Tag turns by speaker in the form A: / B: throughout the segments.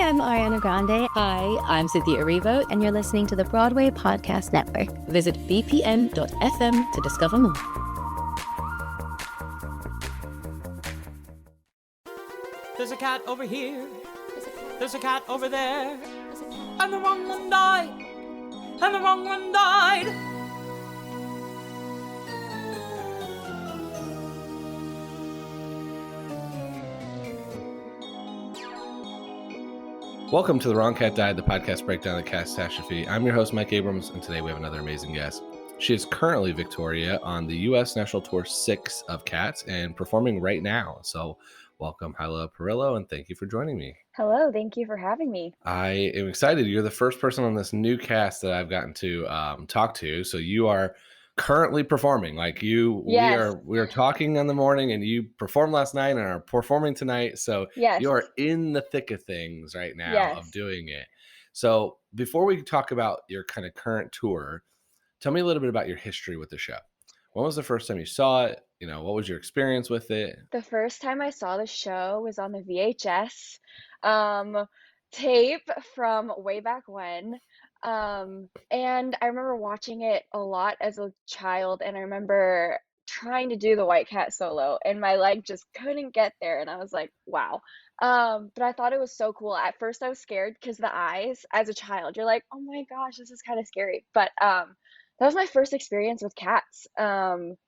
A: I'm Ariana Grande.
B: Hi, I'm Cynthia Erivo,
A: and you're listening to the Broadway Podcast Network.
B: Visit bpn.fm to discover more.
C: There's a cat over here, there's a cat over there, and the wrong one died, and the wrong one died.
D: Welcome to The Wrong Cat Died, the podcast breakdown of the catastrophe. I'm your host, Mike Abrams, and today we have another amazing guest. She is currently Victoria on the U.S. National Tour 6 of Cats and performing right now. So welcome, Hyla Perillo, and thank you for joining me.
E: Hello, thank you for having me.
D: I am excited. You're the first person on this new cast that I've gotten to talk to. So you are currently performing. Like
E: Yes.
D: we are talking in the morning, and you performed last night and are performing tonight. So
E: Yes.
D: you are in the thick of things right now
E: Yes.
D: of doing it. So before we talk about your kind of current tour, tell me a little bit about your history with the show. When was the first time you saw it? You know, what was your experience with it?
E: The first time I saw the show was on the VHS tape from way back when. And I remember watching it a lot as a child, and I remember trying to do the White Cat solo, and my leg just couldn't get there, and I was like, wow. But I thought it was so cool. At first I was scared because the eyes, as a child, you're like, oh my gosh, this is kind of scary. But that was my first experience with Cats.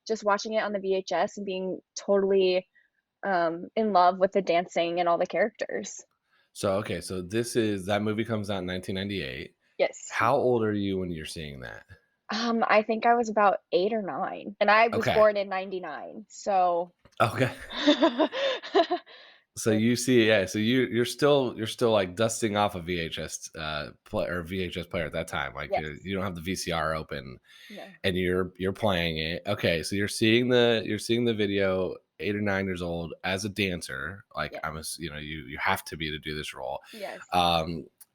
E: Just watching it on the VHS and being totally in love with the dancing and all the characters.
D: So, okay, so that movie comes out in 1998.
E: Yes.
D: How old are you when you're seeing that?
E: I think I was about 8 or 9, and I was
D: Okay.
E: born in 99. So
D: Okay. So you see, yeah. So you're still like dusting off a VHS VHS player at that time. Like
E: Yes.
D: you don't have the VCR open,
E: No.
D: and you're playing it. Okay, so you're seeing the video, 8 or 9 years old, as a dancer. Like
E: Yes.
D: you have to be to do this role.
E: Yes.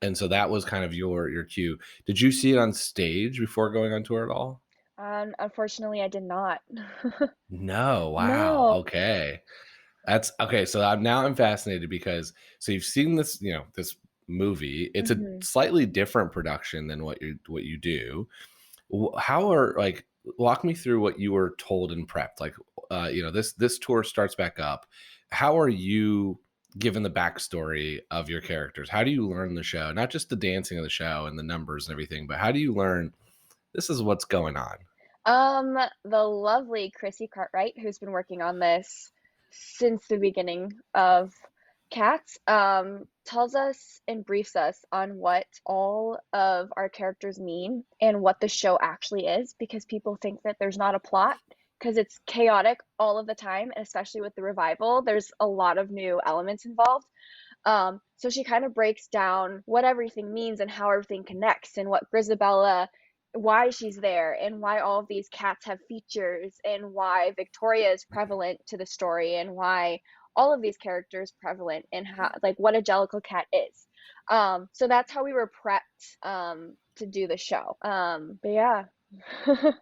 D: And so that was kind of your cue. Did you see it on stage before going on tour at all?
E: Unfortunately, I did not.
D: No. Wow.
E: No.
D: Okay. That's okay. So I'm fascinated because you've seen this, this movie. It's a slightly different production than what you do. Walk me through what you were told and prepped. Like, this tour starts back up. How are you given the backstory of your characters? How do you learn the show? Not just the dancing of the show and the numbers and everything, but how do you learn this is what's going on?
E: The lovely Chrissy Cartwright, who's been working on this since the beginning of Cats, tells us and briefs us on what all of our characters mean and what the show actually is, because people think that there's not a plot because it's chaotic all of the time, and especially with the revival, there's a lot of new elements involved. So she kind of breaks down what everything means and how everything connects, and what Grisabella, why she's there, and why all of these cats have features, and why Victoria is prevalent to the story, and why all of these characters prevalent, and how, like, what a Jellicle cat is. So that's how we were prepped to do the show. But yeah.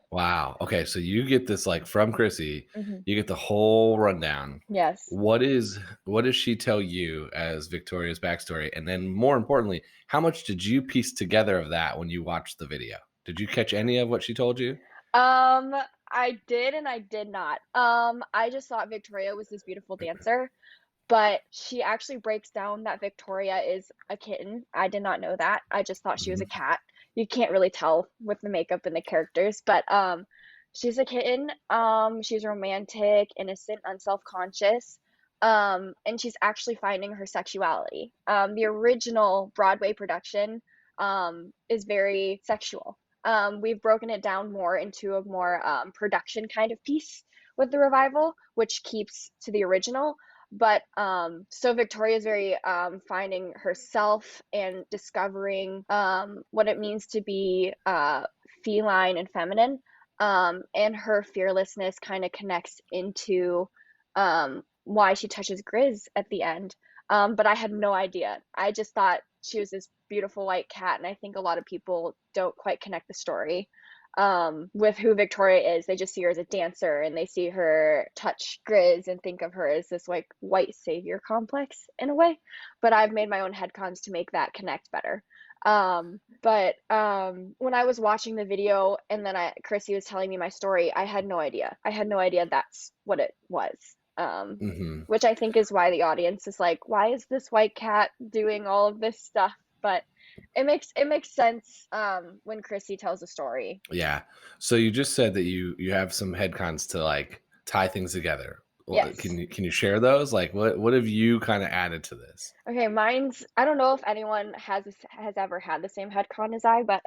D: Wow. Okay, so you get this like from Chrissy,
E: Mhm.
D: you get the whole rundown.
E: Yes.
D: What does she tell you as Victoria's backstory? And then more importantly, how much did you piece together of that when you watched the video? Did you catch any of what she told you?
E: I did and I did not. I just thought Victoria was this beautiful dancer, but she actually breaks down that Victoria is a kitten. I did not know that. I just thought she was a cat. You can't really tell with the makeup and the characters, but she's a kitten. She's romantic, innocent, unself-conscious. And she's actually finding her sexuality. The original Broadway production is very sexual. We've broken it down more into a more production kind of piece with the revival, which keeps to the original. But so Victoria is very finding herself and discovering what it means to be feline and feminine. And her fearlessness kind of connects into why she touches Grizz at the end. But I had no idea. I just thought she was this beautiful white cat, and I think a lot of people don't quite connect the story. with who Victoria is. They just see her as a dancer, and they see her touch Grizz and think of her as this like white savior complex in a way. But I've made my own headcons to make that connect better. But when I was watching the video and then Chrissy was telling me my story, I had no idea. I had no idea that's what it was. Which I think is why the audience is like, why is this white cat doing all of this stuff? But it makes sense when Chrissy tells a story.
D: Yeah. So you just said that you have some headcons to like tie things together. Well,
E: Yes.
D: Can you share those? Like what have you kind of added to this?
E: Okay, I don't know if anyone has ever had the same headcanon as I, but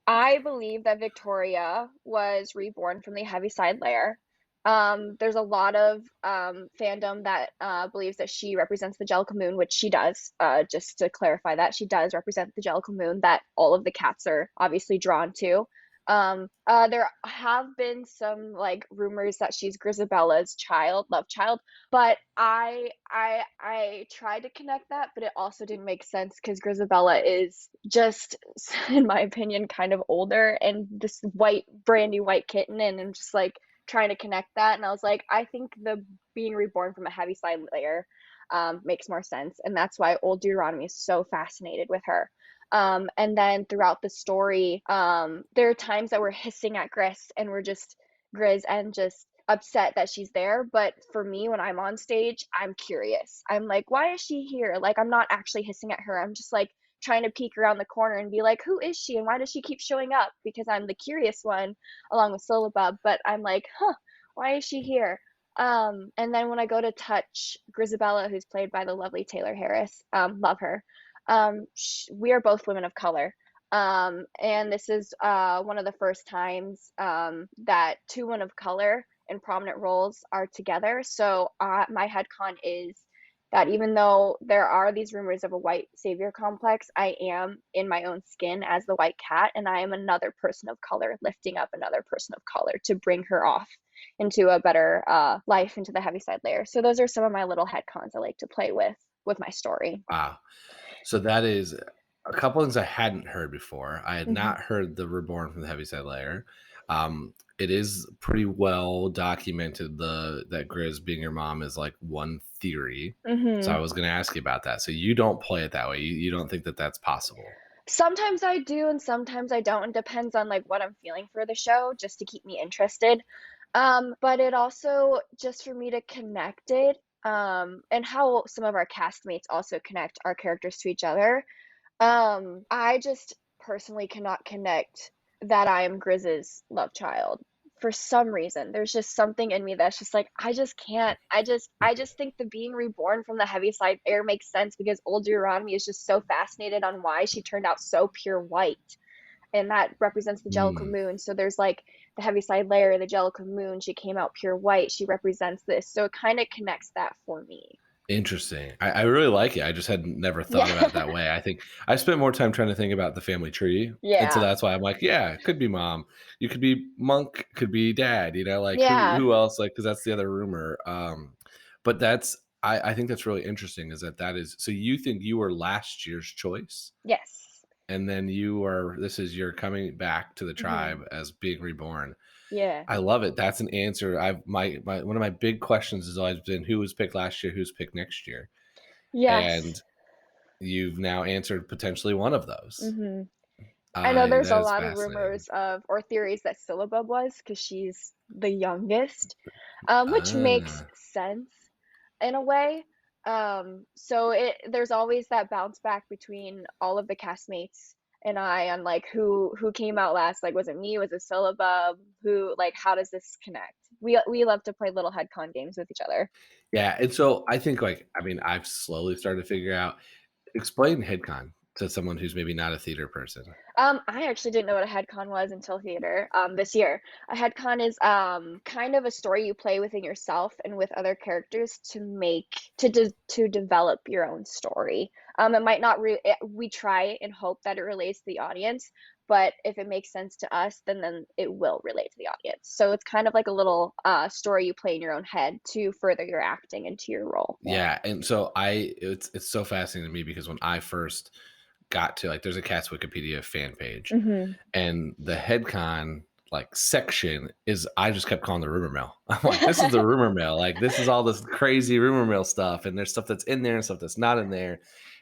E: I believe that Victoria was reborn from the Heaviside Layer. There's a lot of fandom that believes that she represents the Jellicle Moon, which she does. Just to clarify that, she does represent the Jellicle Moon that all of the cats are obviously drawn to. There have been some like rumors that she's Grisabella's love child, but I tried to connect that, but it also didn't make sense because Grisabella is just, in my opinion, kind of older and this brand new white kitten, and I'm just like trying to connect that, and I was like, I think the being reborn from a Heaviside Layer makes more sense, and that's why Old Deuteronomy is so fascinated with her. And then throughout the story, there are times that we're hissing at Grizz and just upset that she's there. But for me, when I'm on stage, I'm curious. I'm like, why is she here? Like, I'm not actually hissing at her. I'm just like trying to peek around the corner and be like, who is she? And why does she keep showing up? Because I'm the curious one along with Syllabub. But I'm like, why is she here? And then when I go to touch Grisabella, who's played by the lovely Taylor Harris, love her. We are both women of color. And this is one of the first times that two women of color in prominent roles are together. So my headcanon is that even though there are these rumors of a white savior complex, I am in my own skin as the white cat, and I am another person of color lifting up another person of color to bring her off into a better life, into the Heaviside Layer. So those are some of my little headcons I like to play with my story.
D: Wow. So that is a couple things I hadn't heard before. I had not heard the reborn from the Heaviside Layer. It is pretty well documented that Grizz being your mom is like one theory. So I was going to ask you about that. So you don't play it that way. You don't think that that's possible?
E: Sometimes I do and sometimes I don't. It depends on like what I'm feeling for the show, just to keep me interested. But it also just for me to connect it, and how some of our castmates also connect our characters to each other. I just personally cannot connect that I am Grizz's love child. For some reason, there's just something in me that's just like, I just can't. I just think the being reborn from the Heaviside Layer makes sense because Old Deuteronomy is just so fascinated on why she turned out so pure white. And that represents the Jellicle Moon. So there's like the Heaviside Layer, the Jellicle Moon. She came out pure white. She represents this. So it kind of connects that for me.
D: Interesting. I really like it. I just had never thought about it that way. I think I spent more time trying to think about the family tree.
E: Yeah.
D: And so that's why I'm like, yeah, it could be mom. You could be Monk, could be dad, like
E: Yeah.
D: who else? Like, because that's the other rumor. But I think that's really interesting is that is, so you think you were last year's choice?
E: Yes.
D: And then you're coming back to the tribe as being reborn.
E: Yeah.
D: I love it. That's an answer. One of my big questions has always been who was picked last year, who's picked next year.
E: Yes.
D: And you've now answered potentially one of those.
E: I know there's a lot of rumors or theories that Syllabub was because she's the youngest, which makes sense in a way. So there's always that bounce back between all of the castmates and I on like who came out last. Like, was it me? Was it Syllabub? Who, like, how does this connect? We love to play little headcon games with each other.
D: Yeah, and so I think I've slowly started to figure out. Explain headcon to someone who's maybe not a theater person.
E: I actually didn't know what a headcon was until theater this year. A headcon is kind of a story you play within yourself and with other characters to develop your own story. It might not we try and hope that it relates to the audience, but if it makes sense to us, then it will relate to the audience. So it's kind of like a little story you play in your own head to further your acting into your role.
D: Yeah, and so it's so fascinating to me because when I first got to there's a Cats Wikipedia fan page, and the headcon like section is I just kept calling the rumor mill. I'm like, this is the rumor mill. Like this is all this crazy rumor mill stuff, and there's stuff that's in there and stuff that's not in there.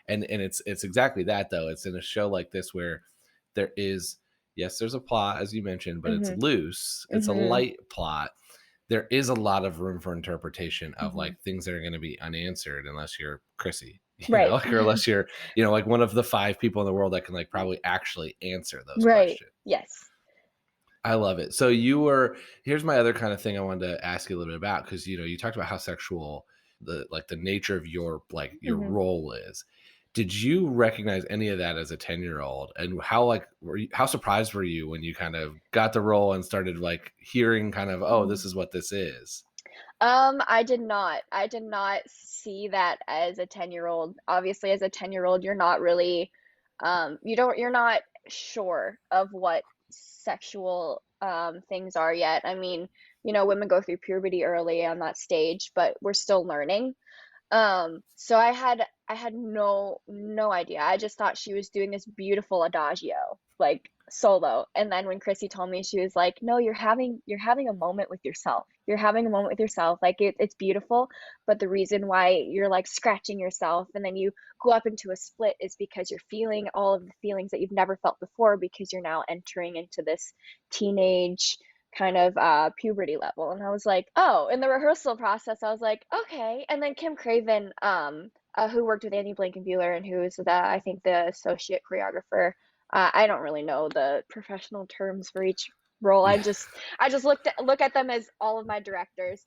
D: And it's exactly that though. It's in a show like this where there is, yes, there's a plot, as you mentioned, but it's loose. It's a light plot. There is a lot of room for interpretation of like things that are going to be unanswered unless you're Chrissy,
E: Right.
D: like, or unless you're, like one of the 5 people in the world that can like probably actually answer those
E: Right.
D: questions.
E: Yes.
D: I love it. So here's my other kind of thing I wanted to ask you a little bit about, because you talked about how sexual the nature of your your role is. Did you recognize any of that as a 10-year-old? And how surprised were you when you kind of got the role and started like hearing kind of, oh, this is what this is?
E: I did not. I did not see that as a 10-year-old. Obviously, as a 10-year-old, you're not really, you're not sure of what sexual things are yet. I mean, women go through puberty early on that stage, but we're still learning. So I had no idea. I just thought she was doing this beautiful adagio, like solo. And then when Chrissy told me, she was like, "No, you're having a moment with yourself. You're having a moment with yourself. Like it's beautiful, but the reason why you're like scratching yourself and then you go up into a split is because you're feeling all of the feelings that you've never felt before, because you're now entering into this teenage kind of puberty level." And I was like, oh, in the rehearsal process, I was like, okay. And then Kim Craven, who worked with Andy Blankenbuehler and who is I think the associate choreographer. I don't really know the professional terms for each role. I just look at them as all of my directors.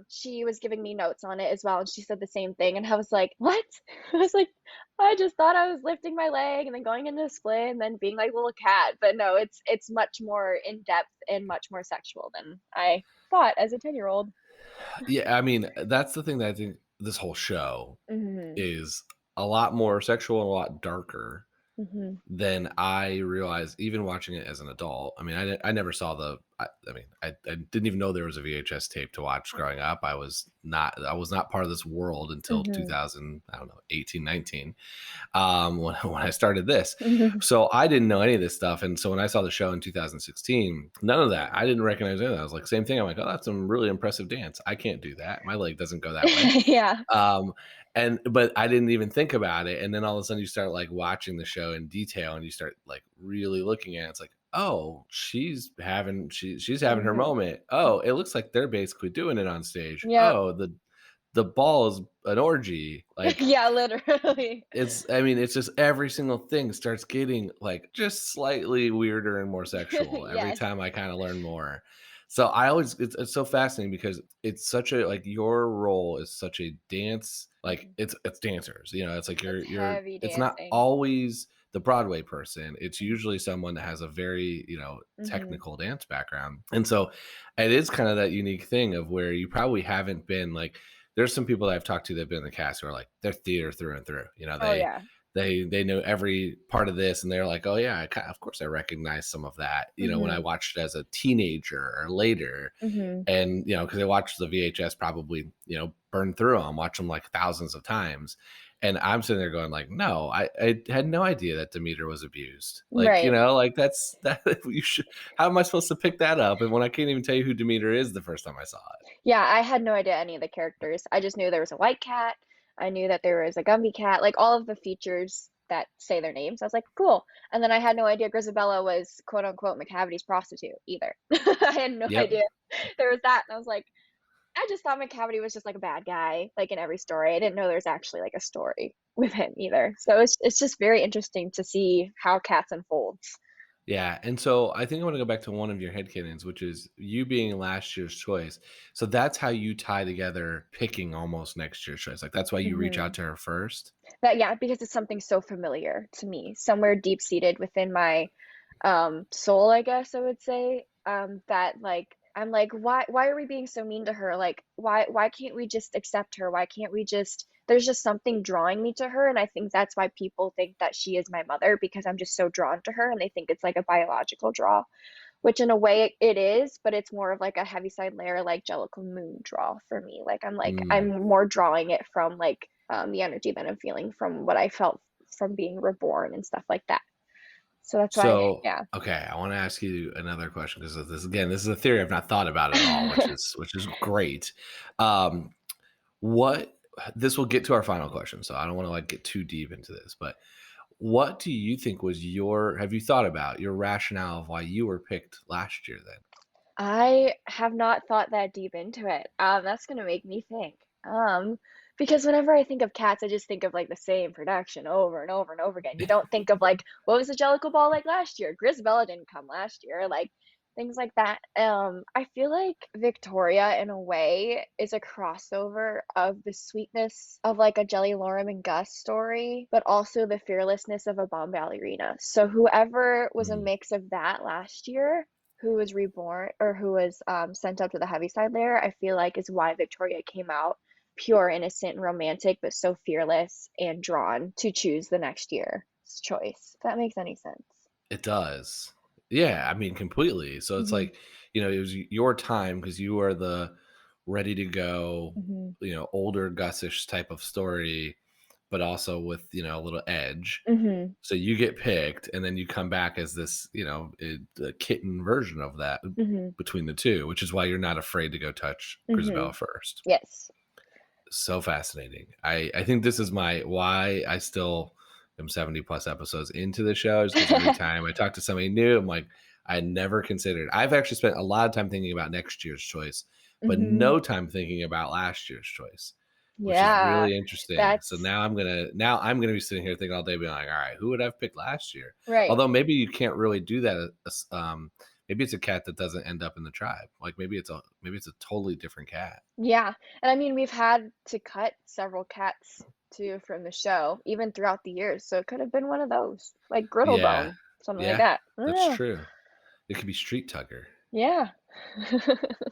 E: She was giving me notes on it as well, and she said the same thing. And I was like, what? I was like, I just thought I was lifting my leg and then going into a split and then being like a little cat. But no, it's much more in depth and much more sexual than I thought as a 10-year-old.
D: Yeah, I mean, that's the thing that I think this whole show
E: Mm-hmm.
D: is a lot more sexual and a lot darker
E: Mm-hmm.
D: than I realized, even watching it as an adult. I mean, I never saw I didn't even know there was a VHS tape to watch growing up. I was not part of this world until 2000, I don't know, 18, 19, when I started this. So I didn't know any of this stuff. And so when I saw the show in 2016, none of that, I didn't recognize anything. I was like, same thing. I'm like, oh, that's some really impressive dance. I can't do that. My leg doesn't go that way.
E: Yeah.
D: But I didn't even think about it. And then all of a sudden you start like watching the show in detail and you start like really looking at it. It's like, oh, she's having her moment. Oh, it looks like they're basically doing it on stage.
E: Yep.
D: Oh, the ball is an orgy. Like,
E: Yeah, literally.
D: it's just every single thing starts getting like just slightly weirder and more sexual every
E: Yes.
D: time I kind of learn more. So I always, it's so fascinating because it's such a, like, your role is such a dance, like it's dancers, it's like you're
E: heavy
D: it's not
E: dancing.
D: always the Broadway person. It's usually someone that has a very, technical dance background. And so it is kind of that unique thing of where you probably haven't been like, there's some people that I've talked to that have been in the cast who are like, they're theater through and through,
E: Oh yeah.
D: they know every part of this, and they're like, oh yeah, of course I recognize some of that, when I watched it as a teenager or later. And because I watched the VHS probably, burn through them, watch them like thousands of times, and I'm sitting there going like, no, I had no idea that Demeter was abused. Like,
E: Right.
D: Like that's that you should, how am I supposed to pick that up? And when I can't even tell you who Demeter is the first time I saw it.
E: Yeah, I had no idea any of the characters. I just knew there was a white cat. I knew that there was a Gumby cat, like all of the features that say their names. I was like, cool. And then I had no idea Grisabella was quote unquote McCavity's prostitute either. I had no idea there was that. And I was like, I just thought McCavity was just like a bad guy, like in every story. I didn't know there's actually like a story with him either. So it's just very interesting to see how Cats unfolds.
D: Yeah, and so I think I want to go back to one of your headcanons, which is you being last year's choice. So that's how you tie together picking almost next year's choice. Like that's why you reach out to her first.
E: Yeah, because it's something so familiar to me, somewhere deep seated within my soul, I guess I would say. That like I'm like, why are we being so mean to her? Like, why can't we just accept her? Why can't we just, there's just something drawing me to her. And I think that's why people think that she is my mother, because I'm just so drawn to her and they think it's like a biological draw, which in a way it is, but it's more of like a Heaviside Layer, like Jellicle Moon draw for me. Like I'm more drawing it from like the energy that I'm feeling from what I felt from being reborn and stuff like that. So that's why,
D: So,
E: yeah.
D: okay, I want to ask you another question because this is a theory I've not thought about at all, which is great. Um, what this will get to our final question, so I don't want to like get too deep into this, but what do you think was have you thought about your rationale of why you were picked last year then?
E: I have not thought that deep into it. That's gonna make me think. Because whenever I think of cats, I just think of like the same production over and over and over again. You don't think of like what was the Jellicle Ball like last year? Grisabella didn't come last year, like things like that. I feel like Victoria, in a way, is a crossover of the sweetness of like a Jelly Lorem and Gus story, but also the fearlessness of a bomb ballerina. So whoever was a
D: Mm,
E: mix of that last year who was reborn or who was sent up to the Heaviside Layer, I feel like is why Victoria came out pure, innocent, and romantic, but so fearless and drawn to choose the next year's choice. If that makes any sense.
D: it does. Yeah, I mean, completely. So it's
E: Hmm.
D: like, it was your time because you are the ready to go,
E: Hmm.
D: older Gussish type of story, but also with, a little edge.
E: Hmm.
D: So you get picked, and then you come back as this, a kitten version of that
E: Hmm.
D: between the two, which is why you're not afraid to go touch
E: Hmm.
D: Grisabella first.
E: Yes.
D: So fascinating. I think this is why I still am 70 plus episodes into the show, is because every time I talk to somebody new, I'm like, I never considered. I've actually spent a lot of time thinking about next year's choice, but
E: Hmm.
D: no time thinking about last year's choice, which is
E: Yeah,
D: really interesting. So
E: that's
D: now I'm gonna be sitting here thinking all day, being like, all right, who would I have picked last year?
E: right.
D: Although maybe you can't really do that. Maybe it's a cat that doesn't end up in the tribe. Like maybe it's a totally different cat.
E: Yeah. And I mean, we've had to cut several cats too from the show, even throughout the years. So it could have been one of those, like
D: Yeah,
E: Griddlebone, something like
D: yeah,
E: that.
D: that's
E: Yeah.
D: true. It could be Street Tugger.
E: Yeah.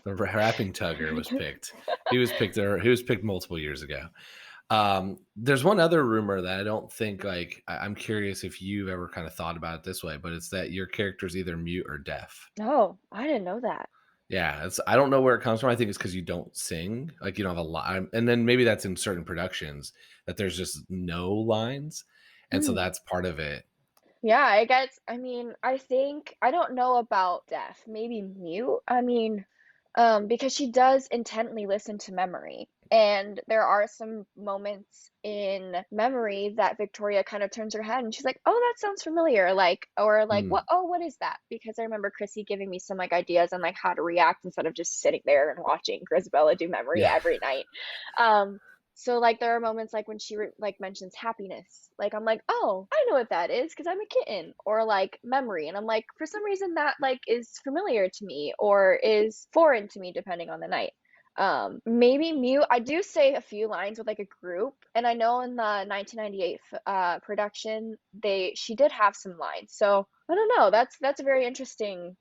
D: The rapping Tugger was picked. He was picked multiple years ago. There's one other rumor that I don't think like I'm curious if you've ever kind of thought about it this way, but it's that your character's either mute or deaf.
E: Oh, I didn't know that.
D: Yeah, I don't know where it comes from. I think it's because you don't sing, like you don't have a line, and then maybe that's in certain productions that there's just no lines, and so
E: Hmm.
D: that's part of it.
E: Yeah, I guess, I mean, I think, I don't know about deaf, maybe mute. I mean, because she does intently listen to memory. And there are some moments in memory that Victoria kind of turns her head and she's like, "Oh, that sounds familiar." Like, or like,
D: Mm,
E: "What? Oh, what is that?" Because I remember Chrissy giving me some like ideas on like how to react instead of just sitting there and watching Grisabella do memory
D: yeah,
E: every night. Um, so like there are moments like when she like mentions happiness, like I'm like, "Oh, I know what that is because I'm a kitten," or like memory, and I'm like, for some reason that like is familiar to me or is foreign to me depending on the night. Maybe mute. I do say a few lines with like a group, and I know in the 1998 production she did have some lines. So I don't know. That's a very interesting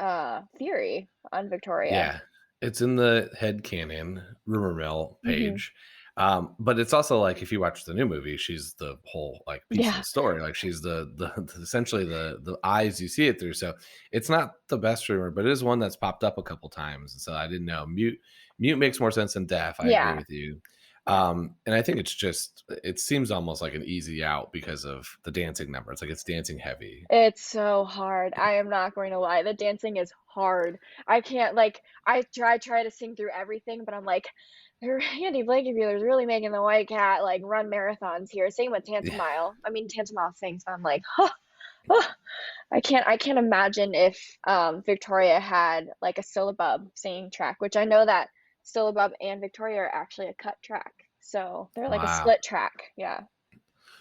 E: theory on Victoria.
D: yeah. It's in the headcanon rumor mill
E: Hmm.
D: page. But it's also like if you watch the new movie, she's the whole like piece of
E: Yeah.
D: the story. Like she's essentially the eyes you see it through. So it's not the best rumor, but it is one that's popped up a couple times. And so I didn't know. Mute makes more sense than deaf. I agree
E: Yeah.
D: with you.
E: Yeah.
D: And I think it seems almost like an easy out because of the dancing number. It's like it's dancing heavy.
E: It's so hard. I am not going to lie. The dancing is hard. I can't like I try to sing through everything, but I'm like, Andy Blankenbuehler's really making the white cat like run marathons here. Same with
D: Yeah.
E: Tantamile. I mean Tantamile sings, but I'm like, huh, huh. I can't imagine if Victoria had like a syllabub singing track, which I know that syllabub and Victoria are actually a cut track. So they're like a
D: Wow.
E: split track. Yeah.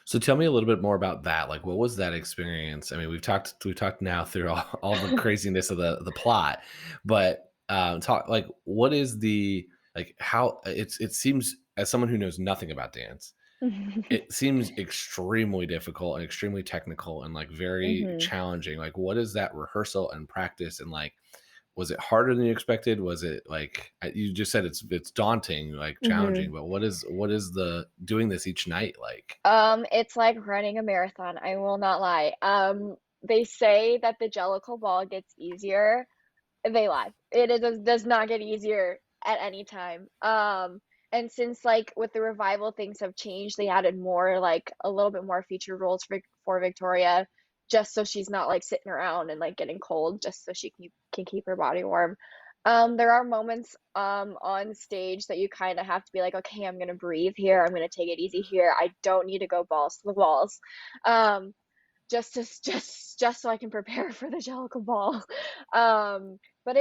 D: So tell me a little bit more about that. Like, what was that experience? I mean, we've talked now through all the craziness of the plot, but talk like what is the like how it seems as someone who knows nothing about dance, it seems extremely difficult and extremely technical and like very
E: Hmm.
D: challenging. Like, what is that rehearsal and practice and like was it harder than you expected? Was it like you just said it's daunting, like
E: Hmm.
D: challenging, but what is the doing this each night like?
E: It's like running a marathon, I will not lie. They say that the Jellicle ball gets easier. They lie. It does not get easier at any time. And since like with the revival things have changed, they added more like a little bit more feature roles for Victoria. just so she's not like sitting around and like getting cold, just so she can keep her body warm. There are moments on stage that you kind of have to be like, okay, I'm gonna breathe here. I'm gonna take it easy here. I don't need to go balls to the walls. Just so I can prepare for the Jellicle Ball. But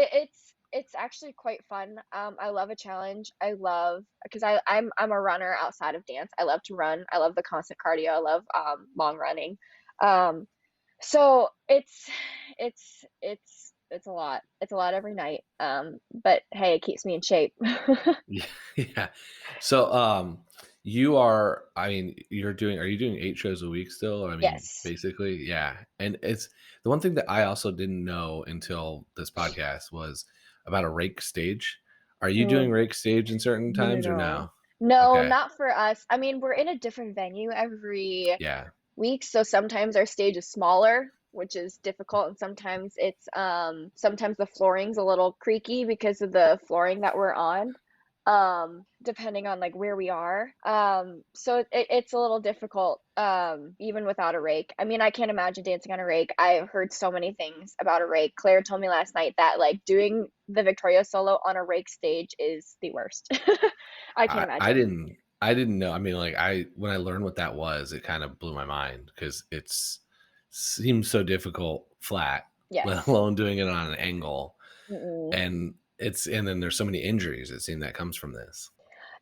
E: it's actually quite fun. I love a challenge. I love because I'm a runner outside of dance. I love to run. I love the constant cardio. I love long running. So it's a lot. It's a lot every night. But hey, it keeps me in shape.
D: Yeah. So are you doing 8 shows a week still? I mean,
E: Yes.
D: basically, yeah. And it's the one thing that I also didn't know until this podcast was about a rake stage. Are you doing rake stage in certain times or no?
E: No,
D: Okay.
E: not for us. I mean, we're in a different venue every
D: Yeah.
E: week, so sometimes our stage is smaller, which is difficult, and sometimes it's sometimes the flooring's a little creaky because of the flooring that we're on, depending on like where we are. So it's a little difficult, even without a rake. I mean, I can't imagine dancing on a rake. I've heard so many things about a rake. Claire told me last night that like doing the Victoria solo on a rake stage is the worst. I can't imagine.
D: I didn't know. I mean, like when I learned what that was, it kind of blew my mind because seems so difficult flat,
E: Yes.
D: let alone doing it on an angle.
E: Mm-mm.
D: And then there's so many injuries it seems that comes from this.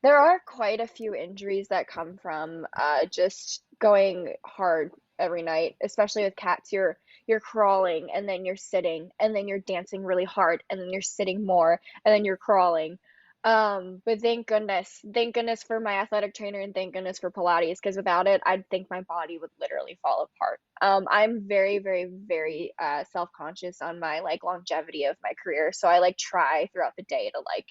E: There are quite a few injuries that come from just going hard every night, especially with cats. You're crawling and then you're sitting and then you're dancing really hard and then you're sitting more and then you're crawling. But thank goodness for my athletic trainer and thank goodness for Pilates, because without it, I'd think my body would literally fall apart. I'm very, very, very self-conscious on my like longevity of my career, so I like try throughout the day to like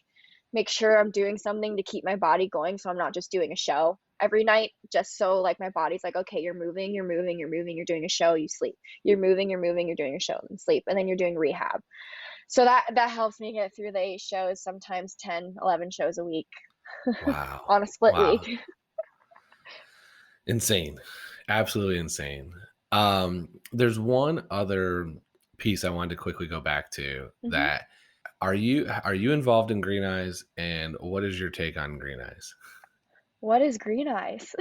E: make sure I'm doing something to keep my body going, so I'm not just doing a show every night, just so like my body's like, okay, you're moving, you're moving, you're moving, you're doing a show, you sleep. You're moving, you're moving, you're doing a show, and sleep, and then you're doing rehab. So that helps me get through the 8 shows, sometimes 10, 11 shows a week.
D: Wow.
E: On a split week.
D: Insane. Absolutely insane. There's one other piece I wanted to quickly go back to that are you involved in Green Eyes, and what is your take on Green Eyes?
E: What is Green Eyes?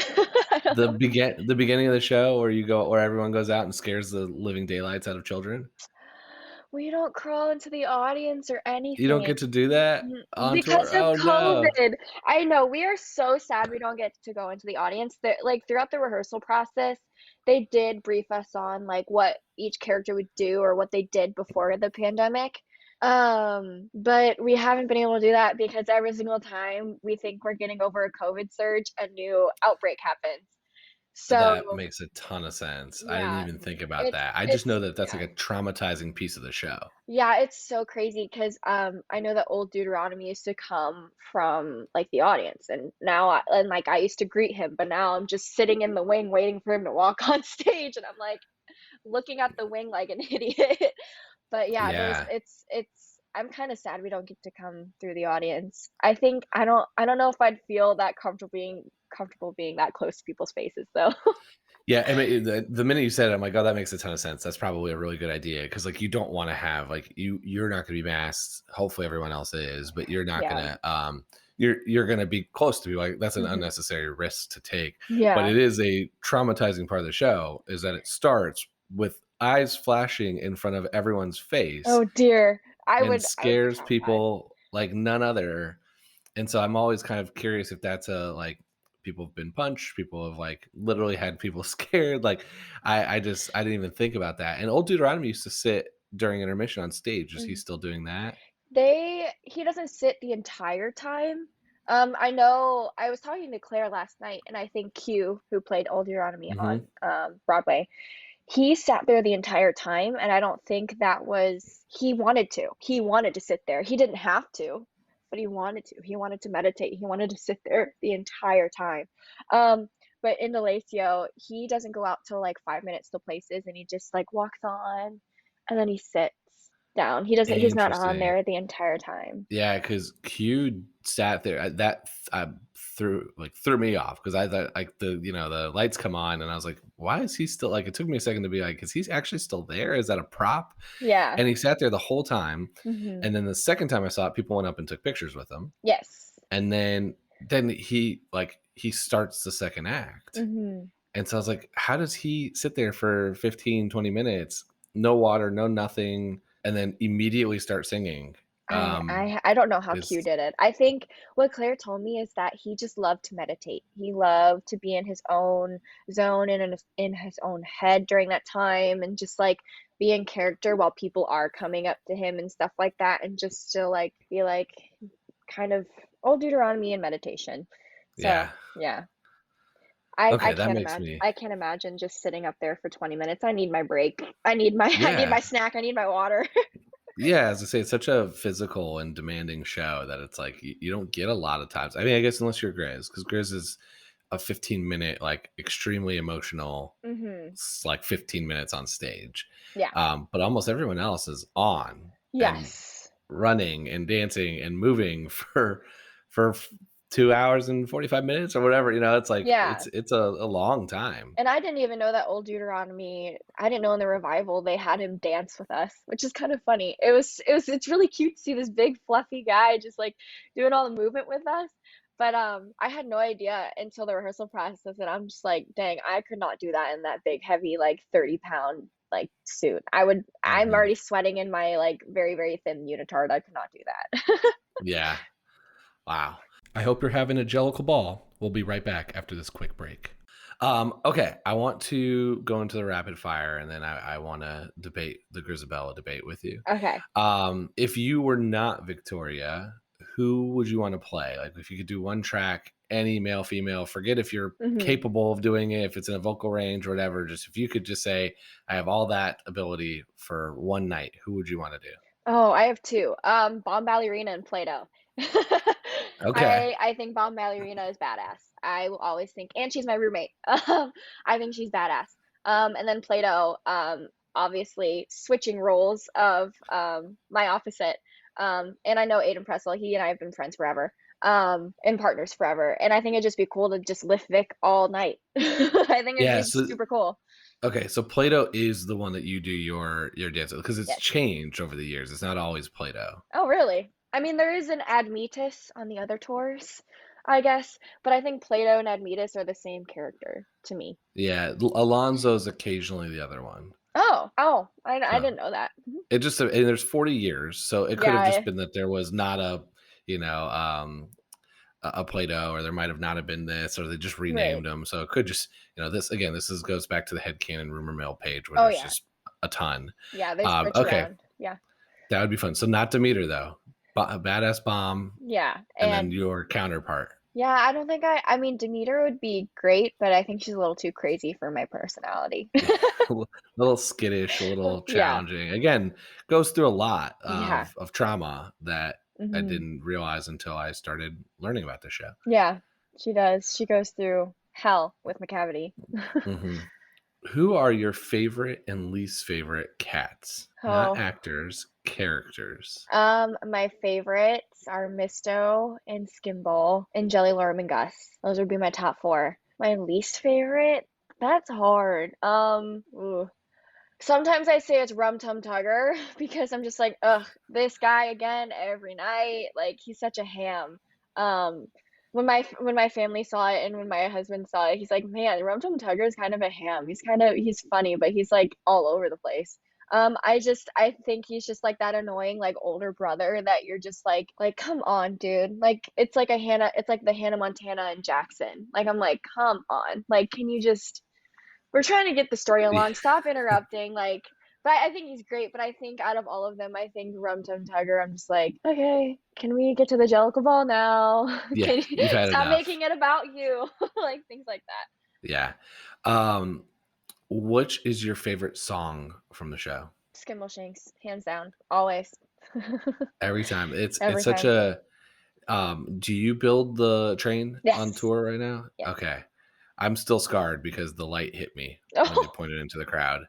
D: The beginning of the show where everyone goes out and scares the living daylights out of children.
E: We don't crawl into the audience or anything.
D: You don't get to do that on
E: because
D: tour?
E: of
D: Oh no.
E: COVID. I know, we are so sad we don't get to go into the audience. Like throughout the rehearsal process, they did brief us on like what each character would do or what they did before the pandemic. But we haven't been able to do that because every single time we think we're getting over a COVID surge, a new outbreak happens. So
D: That makes a ton of sense. I didn't
E: yeah,
D: even think about that. I just know that that's like a traumatizing piece of the show.
E: yeah, it's so crazy because I know that Old Deuteronomy used to come from like the audience, and now like I used to greet him, but now I'm just sitting in the wing waiting for him to walk on stage, and I'm like looking at the wing like an idiot. But yeah,
D: Yeah.
E: it's I'm kind of sad we don't get to come through the audience. I think I don't know if I'd feel that comfortable being that close to people's faces though.
D: Yeah, I mean, the minute you said it, I'm like, oh, that makes a ton of sense. That's probably a really good idea because, like, you don't want to have like you're not going to be masked. Hopefully, everyone else is, but you're not
E: Yeah.
D: gonna you're gonna be close to people. Like, that's an unnecessary risk to take. But
E: Yeah.
D: it is a traumatizing part of the show is that it starts with eyes flashing in front of everyone's face
E: Oh dear. I would be
D: scares
E: traumatized.
D: people like none other. And so I'm always kind of curious if that's like people have been punched, people have like literally had people scared. Like I didn't even think about that. And Old Deuteronomy used to sit during intermission on stage. Is he still doing that?
E: He doesn't sit the entire time. I know I was talking to Claire last night, and I think Q, who played Old Deuteronomy on Broadway, he sat there the entire time, and I don't think that was he wanted to. He wanted to sit there. He didn't have to, but he wanted to. He wanted to meditate. He wanted to sit there the entire time. But in Delacio, he doesn't go out till like 5 minutes to places, and he just like walks on, and then he sits down. He's not on
D: Interesting.
E: there the entire time.
D: Yeah, because Q sat there. That threw me off because I thought like the lights come on and I was like, why is he still like? It took me a second to be like, is he actually still there? Is that a prop?
E: Yeah.
D: And he sat there the whole time.
E: Mhm.
D: And then the second time I saw it, people went up and took pictures with him.
E: Yes.
D: And then he starts the second act.
E: Mhm.
D: And so I was like, how does he sit there for 15, 20 minutes, no water, no nothing, and then immediately start singing?
E: I don't know how
D: Is
E: Q did it. I think what Claire told me is that he just loved to meditate. He loved to be in his own zone and in his own head during that time, and just like be in character while people are coming up to him and stuff like that, and just still like be like kind of Old Deuteronomy and meditation. So
D: yeah.
E: yeah. I
D: Okay, that
E: can't
D: makes
E: imagine.
D: me
E: I can't imagine just sitting up there for 20 minutes. I need my break. I need my I need
D: yeah.
E: my snack. I need my water.
D: Yeah, as I say, it's such a physical and demanding show that it's like you don't get a lot of times. I mean, I guess unless you're Grizz, because Grizz is a 15-minute, like extremely emotional,
E: Mhm.
D: like 15 minutes on stage.
E: Yeah.
D: But almost everyone else is on and
E: Yes.
D: running and dancing and moving for 2 hours and 45 minutes or whatever. It's like
E: Yeah.
D: it's a long time.
E: And I didn't even know that Old Deuteronomy, I didn't know in the revival they had him dance with us, which is kind of funny. It's really cute to see this big fluffy guy just like doing all the movement with us. But I had no idea until the rehearsal process, and I'm just like, dang, I could not do that in that big heavy like 30-pound like suit. I'm
D: Mhm.
E: already sweating in my like very, very thin unitard. I could not do that.
D: Yeah. Wow. I hope you're having a jellicle ball. We'll be right back after this quick break. Okay, I want to go into the rapid fire, and then I want to debate the Grisabella debate with you.
E: Okay.
D: If you were not Victoria, who would you want to play? Like, if you could do one track, any male, female, forget if you're
E: Mhm.
D: capable of doing it, if it's in a vocal range or whatever. Just if you could just say, I have all that ability for one night, who would you want to do?
E: Oh, I have two. Bomb Ballerina and Play-Doh.
D: Okay.
E: I think Bomb Ballerina is badass. I will always think, and she's my roommate. I think she's badass. And then Play-Doh, obviously switching roles of my opposite. And I know Aiden Pressel, he and I have been friends forever, and partners forever. And I think it'd just be cool to just lift Vic all night. I think it'd
D: Yeah.
E: be
D: So
E: super cool.
D: okay, so Play-Doh is the one that you do your dance because it's
E: Yes.
D: changed over the years. It's not always Play-Doh.
E: Oh, really? I mean, there is an Admetus on the other tours, I guess, but I think Plato and Admetus are the same character to me.
D: Yeah, Alonzo's occasionally the other one.
E: Oh, I
D: So
E: didn't know that.
D: it just and there's 40 years, so it could have
E: Yeah,
D: just been that there was not a Play-Doh, or there might have not have been this, or they just
E: right.
D: renamed them. So it could just this goes back to the headcanon rumor mill page where
E: Oh,
D: there's
E: yeah.
D: just a ton.
E: Yeah, they switch
D: Okay,
E: around. Yeah.
D: that would be fun. So not Demeter though, but a badass bomb,
E: Yeah.
D: and then
E: And
D: your counterpart.
E: yeah, I don't think I mean, Demeter would be great, but I think she's a little too crazy for my personality.
D: A little skittish, a little
E: Yeah.
D: challenging. Again, goes through a lot
E: Yeah.
D: of trauma that I
E: Mhm.
D: didn't realize until I started learning about the show.
E: Yeah, she does. She goes through hell with McCavity.
D: hmm Who are your favorite and least favorite cats? Not
E: Oh.
D: actors, characters.
E: My favorites are Misto and Skimble and Jelly Lorm and Gus. Those would be my top four. My least favorite? That's hard. Ooh. Sometimes I say it's Rum Tum Tugger because I'm just like, ugh, this guy again every night. Like he's such a ham. Um, when my family saw it and when my husband saw it, he's like, man, Rum Tum Tugger is kind of a ham. He's funny, but he's like all over the place. I think he's just like that annoying like older brother that you're just like come on, dude. Like it's like the Hannah Montana and Jackson. Like I'm like, come on. Like can you just we're trying to get the story along. Stop interrupting. Like but I think he's great, but I think out of all of them, I think Rum Tum Tugger, I'm just like, okay, can we get to the Jellicle Ball now?
D: Yeah,
E: Can you
D: you've had
E: stop
D: enough.
E: making it about you? Like things like that.
D: Yeah. Which is your favorite song from the show?
E: Skimble Shanks, hands down, always.
D: Every time. It's
E: Every
D: such
E: time.
D: a do you build the train on
E: Yes.
D: tour right now?
E: Yes.
D: Okay. I'm still scarred because the light hit me when they
E: Oh.
D: pointed into the crowd,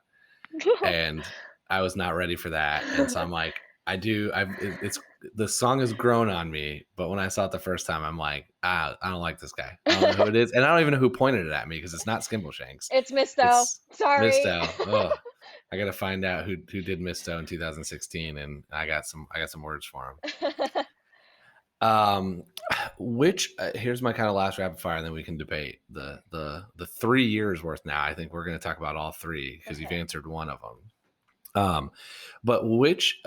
D: and I was not ready for that. And so I'm like, it's the song has grown on me, but when I saw it the first time, I'm like, I don't like this guy. I don't know who it is, and I don't even know who pointed it at me because it's not Skimbleshanks.
E: It's Misto.
D: It's
E: Sorry.
D: Misto. Oh, I got to find out who did Misto in 2016, and I got some words for him. Which here's my kind of last rapid fire, and then we can debate the 3 years worth. Now I think we're going to talk about all three because you've answered one of them. But which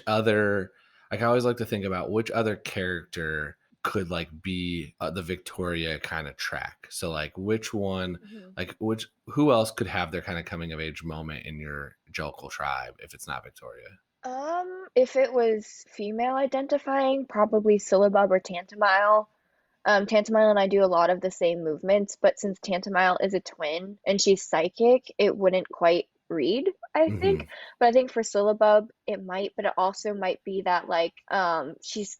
D: other, like, I always like to think about which other character could like be the Victoria kind of track. So like which one, like who else could have their kind of coming of age moment in your Jellicle tribe if it's not Victoria?
E: If it was female identifying, probably Syllabub or Tantamile. Tantamile and I do a lot of the same movements, but since Tantamile is a twin and she's psychic, it wouldn't quite read, I think. But I think for Syllabub, it might, but it also might be that like she's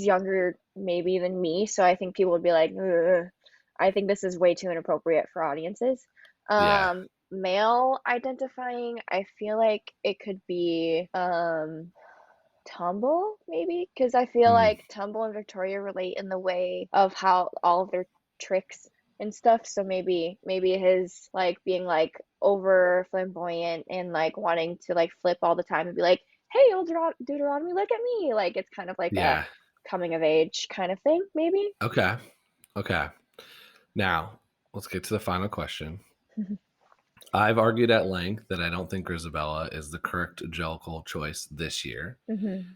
E: younger maybe than me, so I think people would be like, ugh. I think this is way too inappropriate for audiences.
D: Yeah.
E: Male identifying, I feel like it could be Tumble, maybe, because I feel like Tumble and Victoria relate in the way of how all of their tricks and stuff. So maybe his like being like over flamboyant and like wanting to like flip all the time and be like, hey, Old Deuteronomy, look at me. Like it's kind of like a coming of age kind of thing, maybe.
D: Okay. Now let's get to the final question. I've argued at length that I don't think Grizabella is the correct Jellicle choice this year.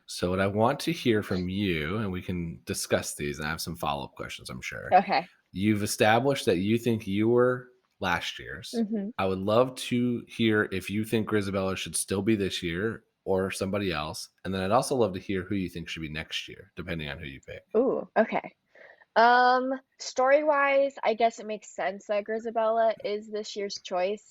D: So what I want to hear from you, and we can discuss these, and I have some follow-up questions, I'm sure.
E: Okay.
D: You've established that you think you were last year's. I would love to hear if you think Grizabella should still be this year or somebody else. And then I'd also love to hear who you think should be next year, depending on who you pick.
E: Ooh, okay. Story-wise, I guess it makes sense that Grizabella is this year's choice,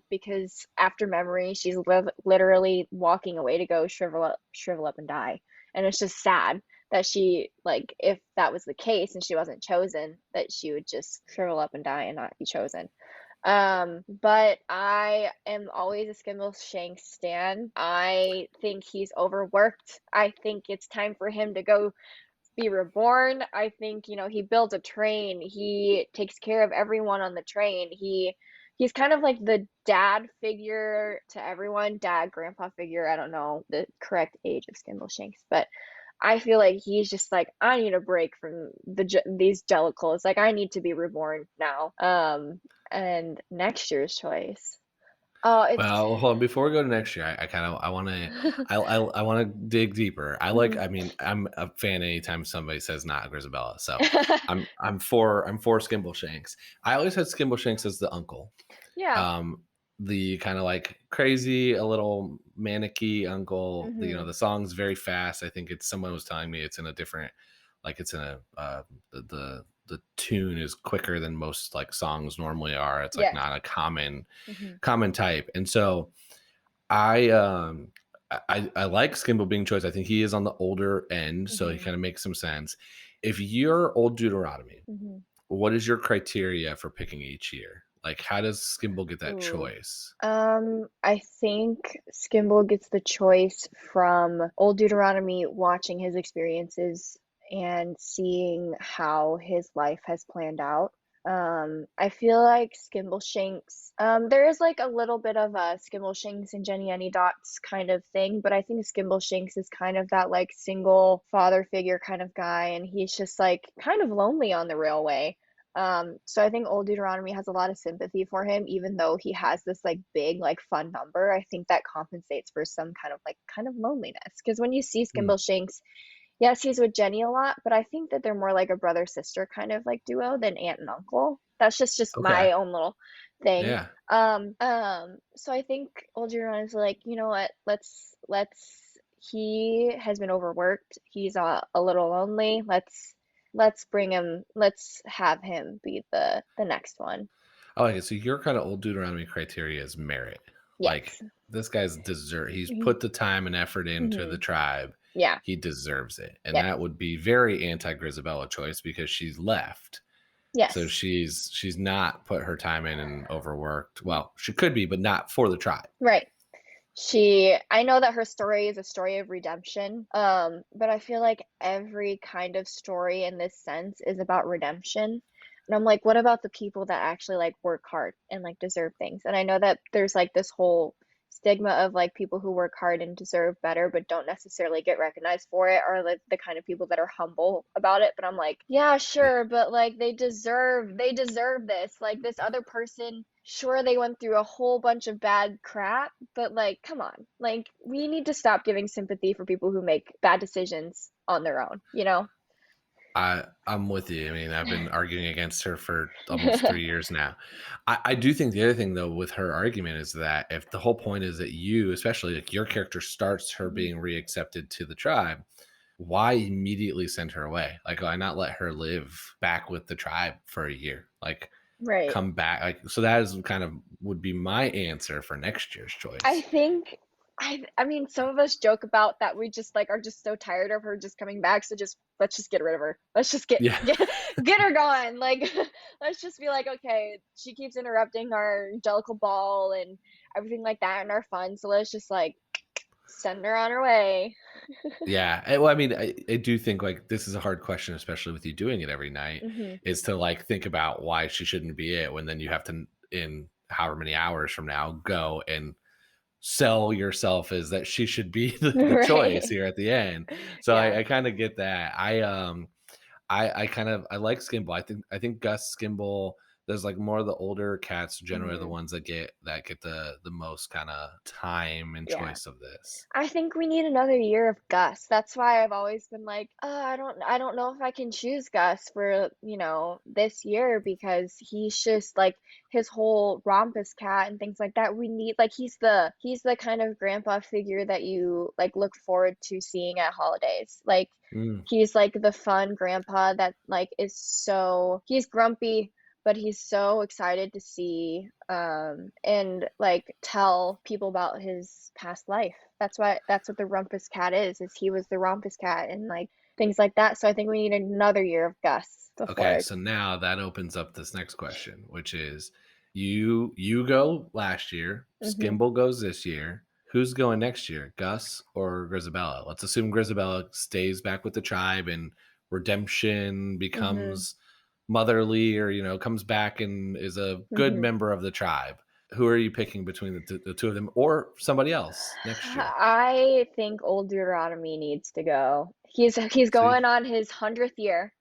E: because after Memory, she's literally walking away to go shrivel up and die. And it's just sad that she, like, if that was the case and she wasn't chosen, that she would just shrivel up and die and not be chosen. But I am always a Skimbleshanks stan. I think he's overworked. I think it's time for him to go be reborn. I think, he builds a train. He takes care of everyone on the train. He's kind of like the dad figure to everyone, dad, grandpa figure. I don't know the correct age of Skimbleshanks, but I feel like he's just like, I need a break from these Jellicles. Like, I need to be reborn now. And next year's choice.
D: Well, hold on. Before we go to next year, I want to dig deeper. I mean, I'm a fan anytime somebody says not Grizabella. So I'm for Skimbleshanks. I always had Skimbleshanks as the uncle.
E: Yeah.
D: The kind of like crazy, a little manicky uncle. The song's very fast. I think someone was telling me it's in a different, like it's in a the tune is quicker than most like songs normally are. It's like not a common type. And so I like Skimble being choice. I think he is on the older end, so he kind of makes some sense. If you're Old Deuteronomy, what is your criteria for picking each year? Like, how does Skimble get that choice?
E: I think Skimble gets the choice from Old Deuteronomy watching his experiences and seeing how his life has planned out. I feel like Skimbleshanks, there is like a little bit of a Skimbleshanks and Jenny Anydots kind of thing, but I think Skimbleshanks is kind of that like single father figure kind of guy, and he's just like kind of lonely on the railway. So I think Old Deuteronomy has a lot of sympathy for him, even though he has this like big like fun number. I think that compensates for some kind of loneliness, because when you see Skimbleshanks, yes, he's with Jenny a lot, but I think that they're more like a brother-sister kind of like duo than aunt and uncle. That's just my own little thing.
D: Yeah.
E: So I think Old Deuteronomy's like, you know what, let's he has been overworked. He's a little lonely. Let's bring him, let's have him be the next one.
D: Oh, okay. So your kind of Old Deuteronomy criteria is merit.
E: Yes.
D: Like, this guy's he's put the time and effort into the tribe.
E: Yeah.
D: He deserves it. And that would be very anti-Grizabella choice because she's left.
E: Yes.
D: So she's not put her time in and overworked. Well, she could be, but not for the tribe.
E: Right. I know that her story is a story of redemption, but I feel like every kind of story in this sense is about redemption. And I'm like, what about the people that actually like work hard and like deserve things? And I know that there's like this whole stigma of like people who work hard and deserve better but don't necessarily get recognized for it, or like the kind of people that are humble about it. But I'm like, yeah, sure, but like they deserve this. Like this other person, sure, they went through a whole bunch of bad crap, but like, come on. Like we need to stop giving sympathy for people who make bad decisions on their own, you know?
D: I'm with you. I mean, I've been arguing against her for almost 3 years now. I do think the other thing though with her argument is that if the whole point is that you, especially like your character, starts her being reaccepted to the tribe, why immediately send her away? Like, why not let her live back with the tribe for a year? Like,
E: Right.
D: come back. Like, so that is kind of would be my answer for next year's choice.
E: I think I mean some of us joke about that we just like are just so tired of her just coming back, so let's just get rid of her. Let's just
D: Yeah.
E: get her gone. Like let's just be like, okay, she keeps interrupting our Jellicle ball and everything like that and our fun, so let's just like send her on her way.
D: Yeah. Well, I mean, I do think like this is a hard question, especially with you doing it every night,
E: Mhm.
D: is to like think about why she shouldn't be it when then you have to, in however many hours from now, go and sell yourself as that she should be the choice
E: Right.
D: here at the end. So
E: Yeah.
D: I kind of get that. I kind of I like Skimble. I think Gus Skimble. There's like more of the older cats generally are the
E: Mhm.
D: ones that get the most kind of time and
E: Yeah.
D: choice of this.
E: I think we need another year of Gus. That's why I've always been like, oh, I don't know if I can choose Gus for, this year because he's just like his whole rompus cat and things like that. We need like he's the kind of grandpa figure that you like look forward to seeing at holidays. Like
D: Mm.
E: he's like the fun grandpa that like he's grumpy but he's so excited to see and like tell people about his past life. That's what the Rumpus Cat is he was the Rumpus Cat and like things like that. So I think we need another year of Gus
D: Okay,
E: before.
D: so now that opens up this next question, which is you go last year,
E: Hmm.
D: Skimble goes this year. Who's going next year, Gus or Grisabella? Let's assume Grisabella stays back with the tribe and redemption
E: Hmm.
D: becomes motherly, or comes back and is a good
E: Hmm.
D: member of the tribe. Who are you picking between the two of them, or somebody else next year?
E: I think Old Deuteronomy needs to go. He's
D: See,
E: going on his 100th year.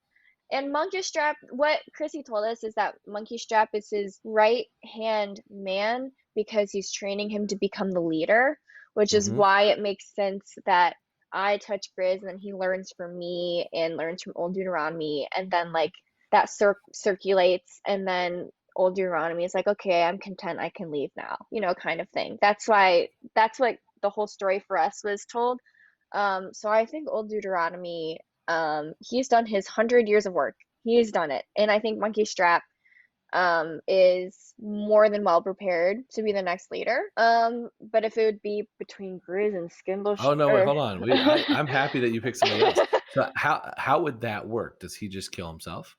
E: And Monkey Strap, what Chrissy told us is that Monkey Strap is his right hand man because he's training him to become the leader, which is
D: hmm
E: why it makes sense that I touch Grizz and then he learns from me and learns from Old Deuteronomy, and then like that circulates, and then Old Deuteronomy is like, okay, I'm content, I can leave now, kind of thing. That's what the whole story for us was told. So I think Old Deuteronomy, he's done his 100 years of work. He's done it. And I think Monkey Strap is more than well prepared to be the next leader. But if it would be between Grizz and Skimble,
D: Oh no, wait,
E: or
D: hold on. I'm happy that you picked somebody else. So how would that work? Does he just kill himself?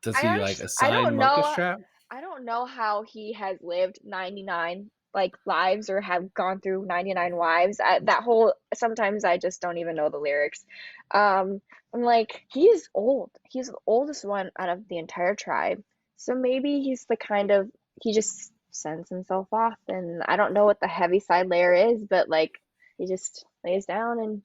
D: Does he like
E: I
D: assign
E: don't
D: Monkish
E: know.
D: Trap?
E: I don't know how he has lived 99 like lives or have gone through 99 wives. That whole sometimes I just don't even know the lyrics. I'm like, he's old. He's the oldest one out of the entire tribe. So maybe he's the kind of he just sends himself off, and I don't know what the Heaviside Layer is, but like he just lays down and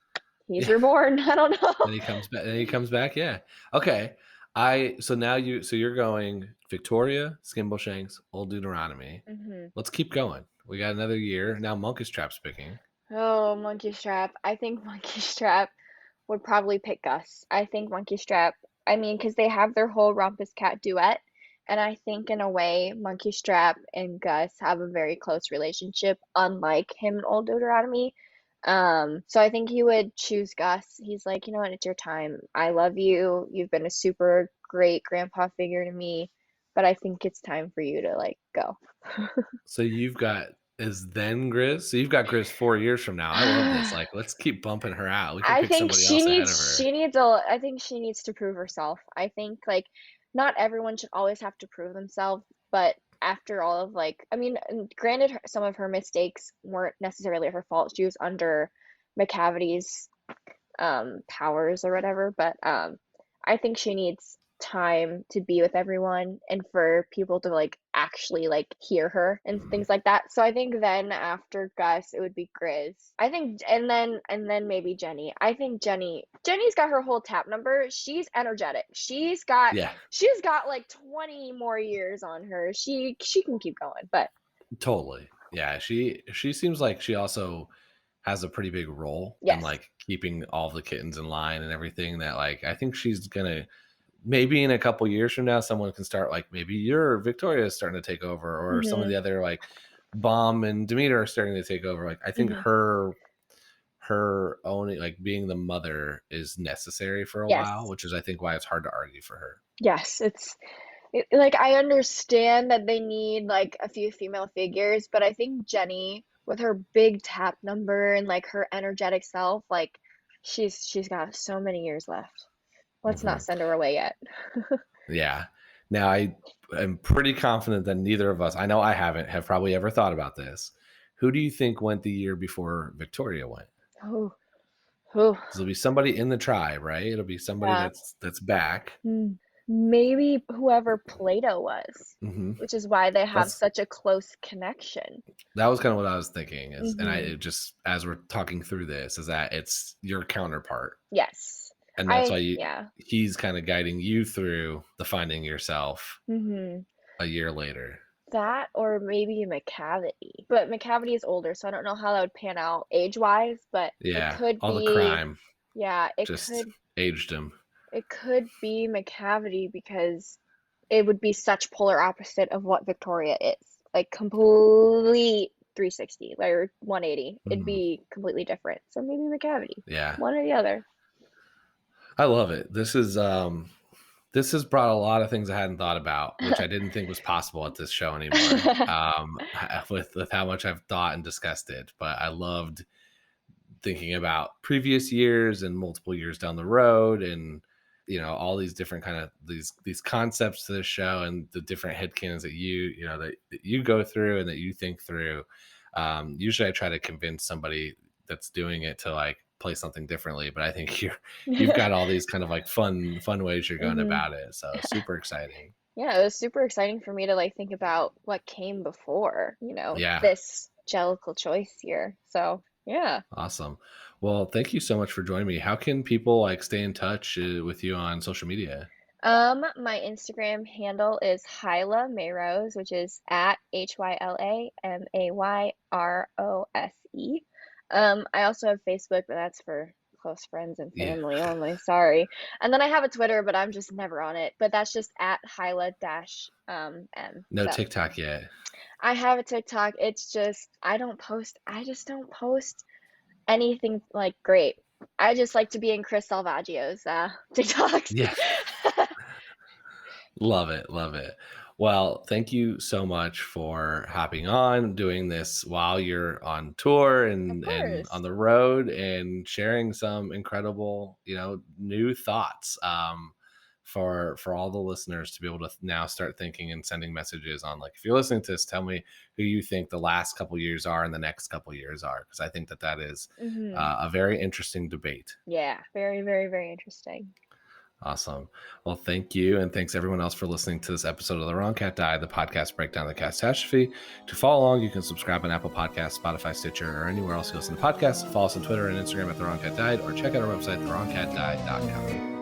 E: he's
D: Yeah.
E: reborn. I don't know.
D: Then he comes back. Then he comes back. Yeah. Okay. So you're going Victoria, Skimbleshanks, Old Deuteronomy.
E: Hmm.
D: Let's keep going. We got another year. Now Monkish Trap's picking.
E: Oh, Monkey Strap. I think Monkey Strap would probably pick Gus. I think Monkey Strap, I mean, because they have their whole Rumpus Cat duet. And I think in a way, Monkey Strap and Gus have a very close relationship, unlike him and Old Deuteronomy. So I think he would choose Gus. He's like, you know what, it's your time. I love you. You've been a super great grandpa figure to me, but I think it's time for you to like go.
D: So you've got is then Grizz. So you've got Grizz 4 years from now. I love this. Like, let's keep bumping her out. We can
E: I
D: pick
E: think
D: somebody else ahead of her.
E: I think she needs to prove herself. I think like not everyone should always have to prove themselves, but after all of like, I mean, and granted, some of her mistakes weren't necessarily her fault. She was under McCavity's powers or whatever, but I think she needs time to be with everyone and for people to like actually like hear her and things like that. So I think then after Gus it would be Grizz. I think and then maybe Jenny. I think Jenny's got her whole tap number. She's energetic. She's got like 20 more years on her. She can keep going, but
D: totally. Yeah, she seems like she also has a pretty big role in like keeping all the kittens in line and everything, that like I think she's gonna, maybe in a couple years from now someone can start like, maybe your Victoria is starting to take over, or some of the other like Bomb and Demeter are starting to take over. Like I think her owning, like being the mother is necessary for a while, which is I think why it's hard to argue for her.
E: Yes, like I understand that they need like a few female figures, but I think Jenny with her big tap number and like her energetic self, like she's got so many years left. Let's not send her away yet.
D: Yeah. Now I am pretty confident that neither of us, I know I have probably ever thought about this. Who do you think went the year before Victoria went?
E: Who?
D: It'll be somebody in the tribe, right? It'll be somebody that's back.
E: Maybe whoever Plato was, which is why they have such a close connection.
D: That was kind of what I was thinking, is, and it just, as we're talking through this, is that it's your counterpart.
E: Yes.
D: And that's why he's kind of guiding you through the finding yourself a year later.
E: That, or maybe McCavity. But McCavity is older, so I don't know how that would pan out age-wise, but it could
D: all
E: be...
D: the crime.
E: Yeah, it
D: just
E: could...
D: aged him.
E: It could be McCavity because it would be such polar opposite of what Victoria is. Like, complete 360, like 180. It'd be completely different. So maybe McCavity.
D: Yeah.
E: One or the other.
D: I love it. This has brought a lot of things I hadn't thought about, which I didn't think was possible at this show anymore. With how much I've thought and discussed it, but I loved thinking about previous years and multiple years down the road, and all these different kind of these concepts to the show and the different headcanons that you go through and that you think through. Usually I try to convince somebody that's doing it to like play something differently, but I think you've got all these kind of like fun ways you're going about it. So super exciting.
E: Yeah, it was super exciting for me to like think about what came before, this Jellicle choice here. So yeah.
D: Awesome. Well, thank you so much for joining me. How can people like stay in touch with you on social media?
E: My Instagram handle is Hyla Mayrose, which is at HylaMayrose. I also have Facebook, but that's for close friends and family only. Sorry. And then I have a Twitter, but I'm just never on it. But that's just at Hyla-M.
D: No TikTok yet.
E: I have a TikTok. It's just I just don't post anything like great. I just like to be in Chris Salvaggio's TikToks.
D: Yeah. Love it. Well, thank you so much for hopping on, doing this while you're on tour and on the road, and sharing some incredible, new thoughts for all the listeners to be able to now start thinking and sending messages on, like, if you're listening to this, tell me who you think the last couple years are and the next couple years are, because I think that is a very interesting debate.
E: Yeah, very, very, very interesting.
D: Awesome. Well, thank you. And thanks everyone else for listening to this episode of The Wrong Cat Died, the podcast breakdown of the catastrophe. To follow along, you can subscribe on Apple Podcasts, Spotify, Stitcher, or anywhere else you listen to podcasts. Follow us on Twitter and Instagram at The Wrong Cat Died, or check out our website, thewrongcatdied.com.